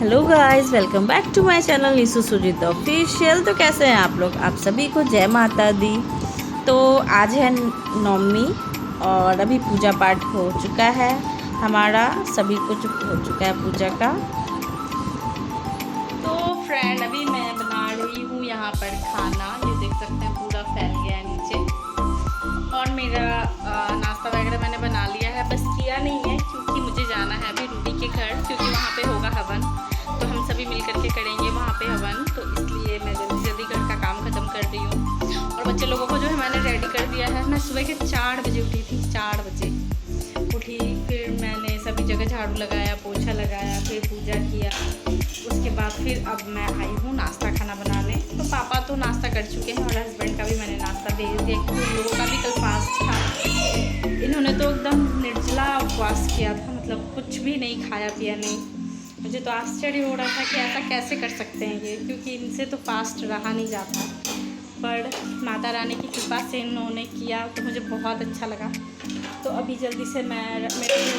Hello guys, welcome back to my channel Neesu Sujit official. तो कैसे हैं आप लोग? आप सभी को जय माता दी। तो आज है नवमी और अभी पूजा पाठ हो चुका है हमारा, सभी कुछ हो चुका है पूजा का। तो फ्रेंड, अभी मैं बना रही हूँ यहाँ पर खाना। ये देख सकते हैं पूरा फैल गया है नीचे। और मेरा नाश्ता वगैरह मैंने बना लिया है, बस किया नहीं है क्योंकि मुझे जाना है अभी रूबी के घर, क्योंकि वहाँ पे होगा हवन। तो हम सभी मिल करके करेंगे वहाँ पे हवन, तो इसलिए मैं जल्दी जल्दी घर का काम ख़त्म कर रही हूँ। और बच्चे लोगों को जो है मैंने रेडी कर दिया है। मैं सुबह के 4 बजे उठी थी, 4 बजे उठी, फिर मैंने सभी जगह झाड़ू लगाया, पोछा लगाया, फिर पूजा किया। उसके बाद फिर अब मैं आई हूँ नाश्ता खाना बनाने। तो पापा तो नाश्ता कर चुके हैं और हस्बैंड का भी मैंने नाश्ता भेज दिया, क्योंकि उन लोगों का भी कल फास्ट था। इन्होंने तो एकदम निर्जला उपवास किया था, मतलब कुछ भी नहीं खाया पिया नहीं। मुझे तो आश्चर्य हो रहा था कि ऐसा कैसे कर सकते हैं ये, क्योंकि इनसे तो फास्ट रहा नहीं जाता। पर माता रानी की कृपा से इन्होंने किया तो मुझे बहुत अच्छा लगा। तो अभी जल्दी से मेरे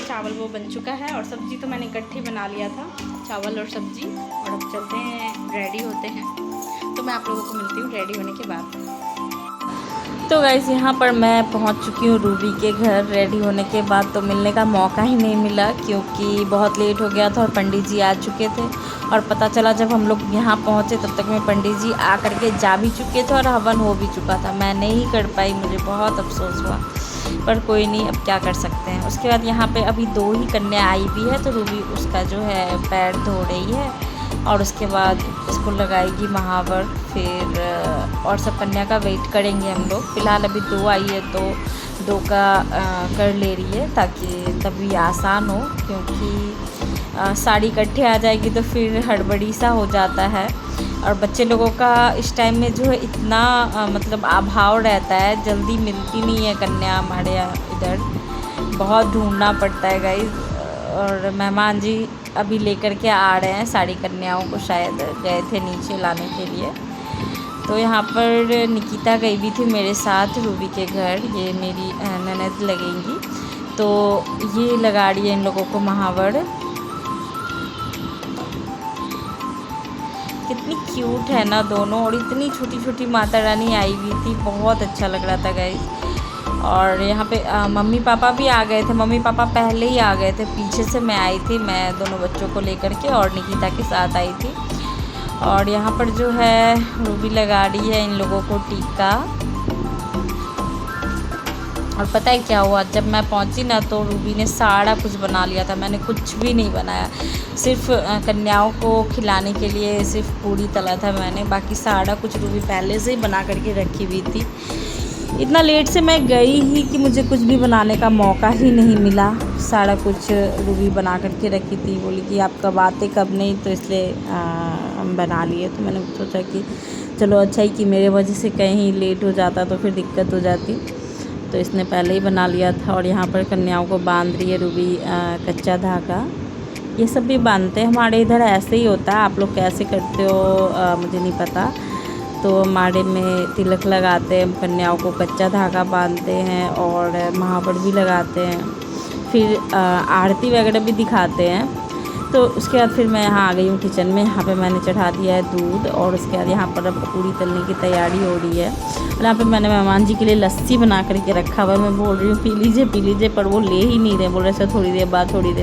चावल वो बन चुका है, और सब्ज़ी तो मैंने इकट्ठी बना लिया था, चावल और सब्ज़ी। और अब चलते हैं, रेडी होते हैं। तो मैं आप लोगों को मिलती हूँ रेडी होने के बाद। तो गाइस, यहाँ पर मैं पहुँच चुकी हूँ रूबी के घर। रेडी होने के बाद तो मिलने का मौका ही नहीं मिला, क्योंकि बहुत लेट हो गया था और पंडित जी आ चुके थे। और पता चला जब हम लोग यहाँ पहुँचे तब तक में पंडित जी आ करके जा भी चुके थे और हवन हो भी चुका था। मैं नहीं कर पाई, मुझे बहुत अफसोस हुआ, पर कोई नहीं, अब क्या कर सकते हैं। उसके बाद यहाँ पे अभी 2 ही कन्या आई भी है, तो रूबी उसका जो है पैर धो रही है और उसके बाद इसको लगाएगी महावर। फिर और सब कन्या का वेट करेंगे हम लोग। फ़िलहाल अभी 2 आई है तो 2 का कर ले रही है, ताकि तभी आसान हो, क्योंकि साड़ी इकट्ठे आ जाएगी तो फिर हड़बड़ी सा हो जाता है। और बच्चे लोगों का इस टाइम में जो है इतना मतलब अभाव रहता है, जल्दी मिलती नहीं है कन्या हमारे इधर, बहुत ढूंढना पड़ता है गाइस। और मेहमान जी अभी लेकर के आ रहे हैं सारी कन्याओं को, शायद गए थे नीचे लाने के लिए। तो यहाँ पर निकिता गई भी थी मेरे साथ रूबी के घर, ये मेरी ननद लगेंगी। तो ये लगा रही है इन लोगों को महावर। कितनी क्यूट है ना दोनों, और इतनी छोटी छोटी माता रानी आई हुई थी, बहुत अच्छा लग रहा था गाइस। और यहाँ पे मम्मी पापा भी आ गए थे। मम्मी पापा पहले ही आ गए थे, पीछे से मैं आई थी, मैं दोनों बच्चों को लेकर के और निकिता के साथ आई थी। और यहाँ पर जो है रूबी लगा रही है इन लोगों को टीका। और पता है क्या हुआ, जब मैं पहुंची ना तो रूबी ने सारा कुछ बना लिया था, मैंने कुछ भी नहीं बनाया। सिर्फ कन्याओं को खिलाने के लिए सिर्फ पूरी तला था मैंने, बाकी सारा कुछ रूबी पहले से ही बना करके रखी हुई थी। इतना लेट से मैं गई ही कि मुझे कुछ भी बनाने का मौका ही नहीं मिला। सारा कुछ रूबी बना करके रखी थी, बोली कि आप कब आते कब नहीं, तो इसलिए हम बना लिए। तो मैंने सोचा कि चलो अच्छा ही कि मेरे वजह से कहीं लेट हो जाता तो फिर दिक्कत हो जाती, तो इसने पहले ही बना लिया था। और यहाँ पर कन्याओं को बांध रही है रूबी कच्चा धागा। ये सब भी बांधते हैं हमारे इधर, ऐसे ही होता है। आप लोग कैसे करते हो मुझे नहीं पता। तो माड़े में तिलक लगाते हैं, कन्याओं को कच्चा धागा बांधते हैं और महावर भी लगाते हैं, फिर आरती वगैरह भी दिखाते हैं। तो उसके बाद फिर मैं यहाँ आ गई हूँ किचन में। यहाँ पे मैंने चढ़ा दिया है दूध, और उसके बाद यहाँ पर अब पूरी तलने की तैयारी हो रही है। और यहाँ पे मैंने मेहमान जी के लिए लस्सी बना करके रखा हुआ है। मैं बोल रही हूँ पी लीजिए, पर वो ले ही नहीं रहे, बोल रहे सर थोड़ी देर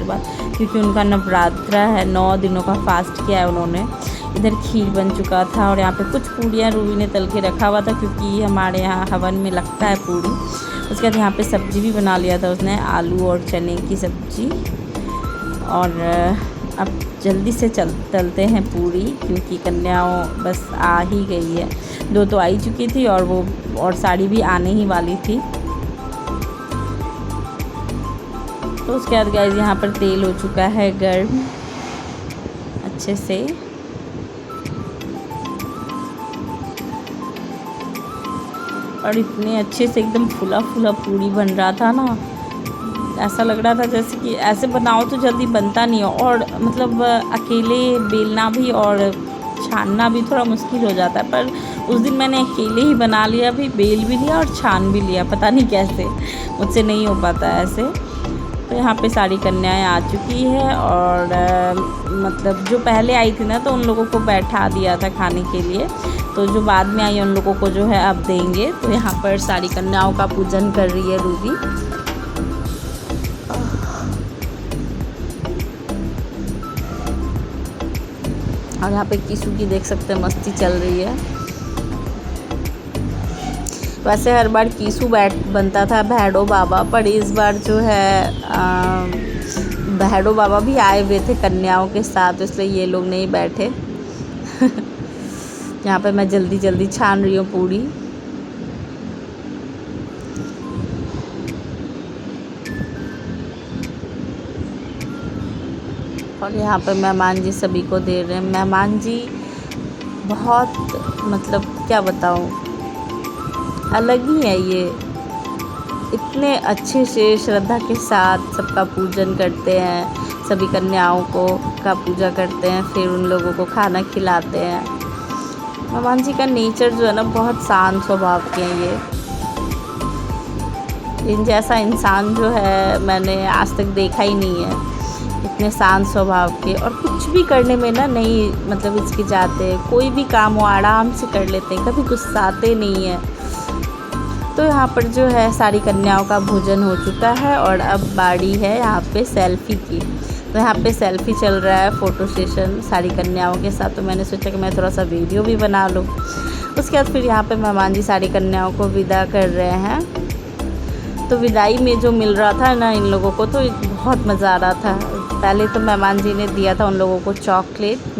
बाद, क्योंकि उनका नवरात्रा है, 9 दिनों का फास्ट किया है उन्होंने। इधर खीर बन चुका था और यहाँ पे कुछ पूड़ियाँ रूबी ने तल के रखा हुआ था, क्योंकि हमारे यहाँ हवन में लगता है पूड़ी। उसके बाद यहाँ पे सब्ज़ी भी बना लिया था उसने, आलू और चने की सब्ज़ी। और अब जल्दी से तलते हैं पूरी, क्योंकि कन्याओं बस आ ही गई है। 2 तो आई चुकी थी और साड़ी भी आने ही वाली थी। तो उसके बाद गाइस यहाँ पर तेल हो चुका है गर्म अच्छे से। और इतने अच्छे से एकदम फूला फूला पूरी बन रहा था ना, ऐसा लग रहा था जैसे कि ऐसे बनाओ तो जल्दी बनता नहीं हो, और मतलब अकेले बेलना भी और छानना भी थोड़ा मुश्किल हो जाता है। पर उस दिन मैंने अकेले ही बना लिया, भी बेल भी लिया और छान भी लिया, पता नहीं कैसे मुझसे नहीं हो पाता ऐसे। तो यहाँ पे सारी कन्याएं आ चुकी है और मतलब जो पहले आई थी ना तो उन लोगों को बैठा दिया था खाने के लिए, तो जो बाद में आई उन लोगों को जो है अब देंगे। तो यहाँ पर सारी कन्याओं का पूजन कर रही है रूबी। और यहाँ पे कीसू की देख सकते हैं मस्ती चल रही है। वैसे हर बार कीसू बनता था भैडो बाबा, पर इस बार जो है भैडो बाबा भी आए हुए थे कन्याओं के साथ, इसलिए ये लोग नहीं बैठे। यहाँ पे मैं जल्दी जल्दी छान रही हूँ पूरी। और यहाँ पे मेहमान जी सभी को दे रहे हैं। मेहमान जी बहुत मतलब क्या बताऊँ, अलग ही है ये, इतने अच्छे से श्रद्धा के साथ सबका पूजन करते हैं, सभी कन्याओं का पूजा करते हैं, फिर उन लोगों को खाना खिलाते हैं। मेहमान जी का नेचर जो है ना बहुत शांत स्वभाव के हैं ये। इन जैसा इंसान जो है मैंने आज तक देखा ही नहीं है, इतने शांत स्वभाव के। और कुछ भी करने में ना नहीं मतलब हिचकिचाते, कोई भी काम हो आराम से कर लेते हैं, कभी गुस्साते नहीं है। तो यहाँ पर जो है सारी कन्याओं का भोजन हो चुका है और अब बारी है यहाँ पे सेल्फ़ी की। तो यहाँ पे सेल्फ़ी चल रहा है, फ़ोटो सेशन सारी कन्याओं के साथ। तो मैंने सोचा कि मैं थोड़ा सा वीडियो भी बना लूँ। उसके बाद फिर यहाँ पे मेहमान जी सारी कन्याओं को विदा कर रहे हैं। तो विदाई में जो मिल रहा था ना इन लोगों को, तो बहुत मज़ा आ रहा था। पहले तो मेहमान जी ने दिया था उन लोगों को चॉकलेट,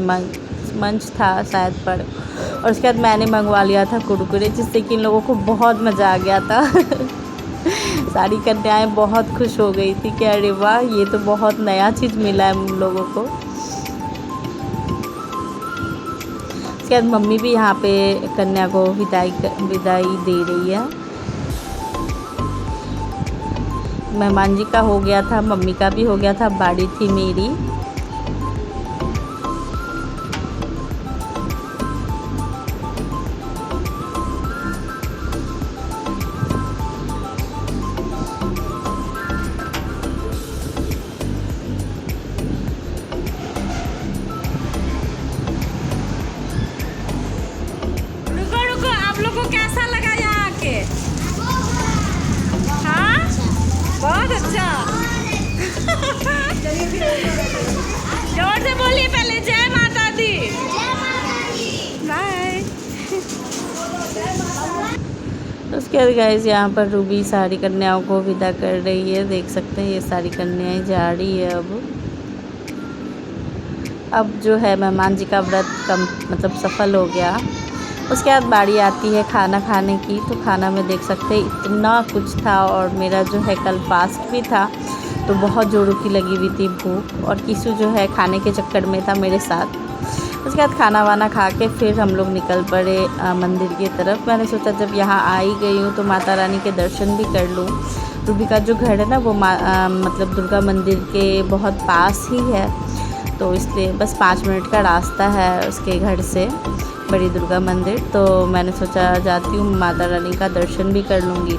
मंच था शायद पर, और उसके बाद मैंने मंगवा लिया था कुरकुरे, जिससे कि इन लोगों को बहुत मज़ा आ गया था। सारी कन्याएं बहुत खुश हो गई थी कि अरे वाह, ये तो बहुत नया चीज़ मिला है हम लोगों को। उसके बाद मम्मी भी यहाँ पे कन्या को विदाई दे रही है। मेहमान जी का हो गया था, मम्मी का भी हो गया था, बारी थी मेरी। रुको, आप लोगों को कैसा लगा यहाँ आके? हाँ, बहुत अच्छा। जोर से बोलिए पहले, जय माता दी। बाय। उसके बाद गाइस यहाँ पर रूबी सारी कन्याओं को विदा कर रही है। देख सकते हैं ये सारी कन्याएं जा रही है। अब जो है मेहमान जी का व्रत मतलब सफल हो गया। उसके बाद बारी आती है खाना खाने की। तो खाना में देख सकते हैं इतना कुछ था, और मेरा जो है कल फास्ट भी था, तो बहुत जोरों की लगी हुई थी भूख। और कीसू जो है खाने के चक्कर में था मेरे साथ। उसके बाद खाना वाना खा के फिर हम लोग निकल पड़े मंदिर की तरफ। मैंने सोचा जब यहाँ आ ही गई हूँ तो माता रानी के दर्शन भी कर लूँ। रूबी का जो घर है ना वो मतलब दुर्गा मंदिर के बहुत पास ही है, तो इसलिए बस 5 मिनट का रास्ता है उसके घर से बड़ी दुर्गा मंदिर। तो मैंने सोचा जाती हूँ, माता रानी का दर्शन भी कर लूँगी।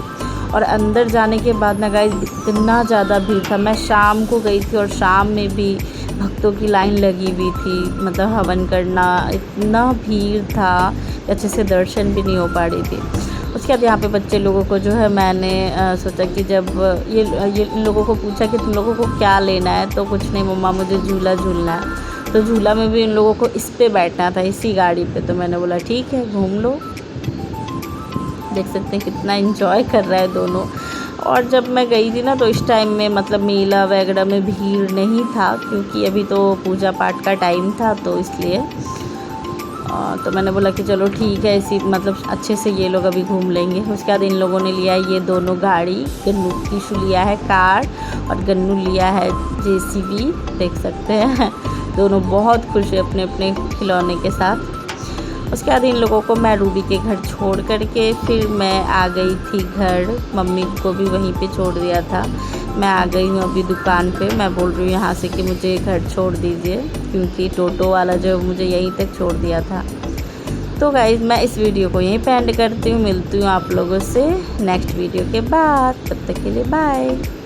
और अंदर जाने के बाद ना गाइस इतना ज़्यादा भीड़ था। मैं शाम को गई थी और शाम में भी भक्तों की लाइन लगी हुई थी, मतलब हवन करना, इतना भीड़ था अच्छे से दर्शन भी नहीं हो पा रही थी। उसके बाद यहाँ पे बच्चे लोगों को जो है मैंने सोचा कि जब ये इन लोगों को पूछा कि तुम लोगों को क्या लेना है, तो कुछ नहीं मम्मा मुझे झूला झूलना है। तो झूला में भी इन लोगों को इस पे बैठना था, इसी गाड़ी पे। तो मैंने बोला ठीक है घूम लो। देख सकते हैं कितना एंजॉय कर रहा है दोनों। और जब मैं गई थी ना तो इस टाइम में मतलब मेला वगैरह में भीड़ नहीं था, क्योंकि अभी तो पूजा पाठ का टाइम था, तो इसलिए तो मैंने बोला कि चलो ठीक है, इसी मतलब अच्छे से ये लोग अभी घूम लेंगे। उसके बाद इन लोगों ने लिया है ये दोनों गाड़ी, गन्नू कीशु लिया है कार और गन्नू लिया है JCB। देख सकते हैं दोनों बहुत खुश है अपने अपने खिलौने के साथ। उसके बाद इन लोगों को मैं रूबी के घर छोड़ करके फिर मैं आ गई थी घर। मम्मी को भी वहीं पे छोड़ दिया था। मैं आ गई हूँ अभी दुकान पे। मैं बोल रही हूँ यहाँ से कि मुझे घर छोड़ दीजिए, क्योंकि टोटो वाला जो मुझे यहीं तक छोड़ दिया था। तो गाइज़ मैं इस वीडियो को यहीं पे एंड करती हूँ। मिलती हूँ आप लोगों से नेक्स्ट वीडियो के बाद। तब तक के लिए बाय।